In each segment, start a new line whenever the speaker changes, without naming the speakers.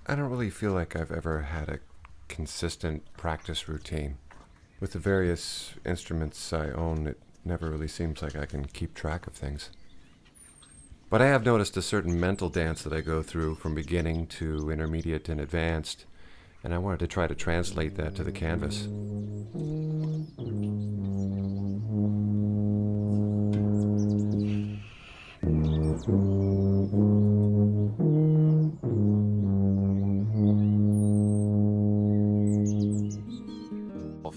I don't really feel like I've ever had a consistent practice routine. With the various instruments I own, it never really seems like I can keep track of things. But I have noticed a certain mental dance that I go through from beginning to intermediate and advanced, and I wanted to try to translate that to the canvas.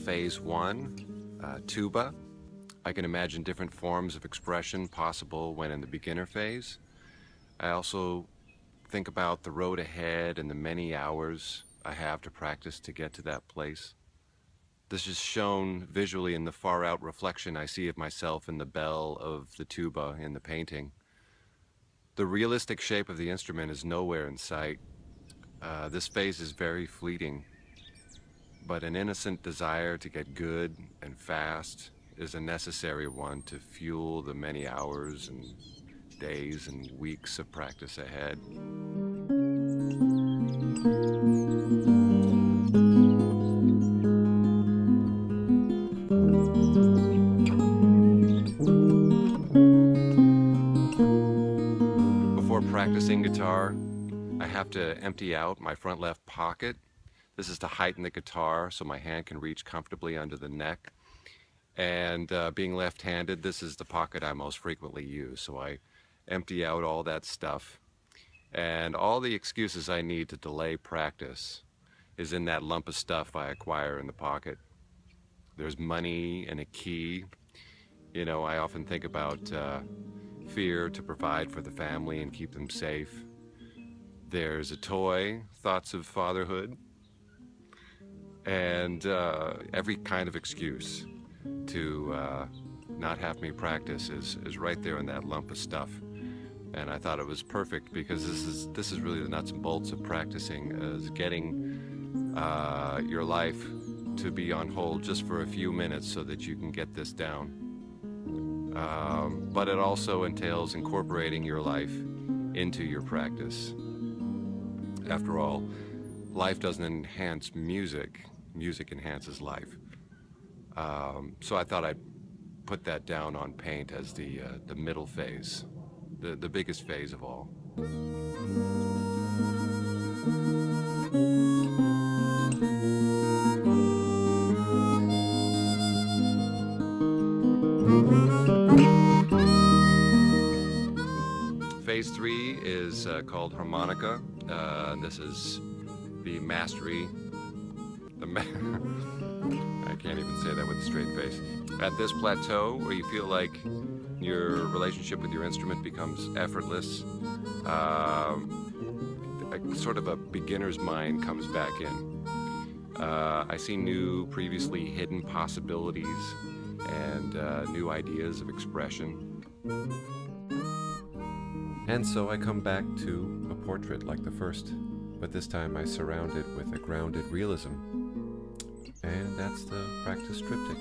Phase 1, Tuba. I can imagine different forms of expression possible when in the beginner phase. I also think about the road ahead and the many hours I have to practice to get to that place. This is shown visually in the far-out reflection I see of myself in the bell of the tuba in the painting. The realistic shape of the instrument is nowhere in sight. This phase is very fleeting, but an innocent desire to get good and fast is a necessary one to fuel the many hours and days and weeks of practice ahead. Before practicing guitar, I have to empty out my front left pocket. This is to heighten the guitar so my hand can reach comfortably under the neck. And being left-handed, this is the pocket I most frequently use. So I empty out all that stuff. And all the excuses I need to delay practice is in that lump of stuff I acquire in the pocket. There's money and a key. You know, I often think about fear to provide for the family and keep them safe. There's a toy, thoughts of fatherhood, and every kind of excuse to not have me practice is right there in that lump of stuff. And I thought it was perfect because this is really the nuts and bolts of practicing, is getting your life to be on hold just for a few minutes so that you can get this down. But it also entails incorporating your life into your practice. After all, life doesn't enhance music, music enhances life. So I thought I'd put that down on paint as the middle phase, the biggest phase of all. Phase 3 is called Harmonica. This is the mastery. I can't even say that with a straight face. At this plateau, where you feel like your relationship with your instrument becomes effortless, sort of a beginner's mind comes back in. I see new, previously hidden possibilities and new ideas of expression. And so I come back to a portrait like the first, but this time I surround it with a grounded realism. And that's the practice Tryptich.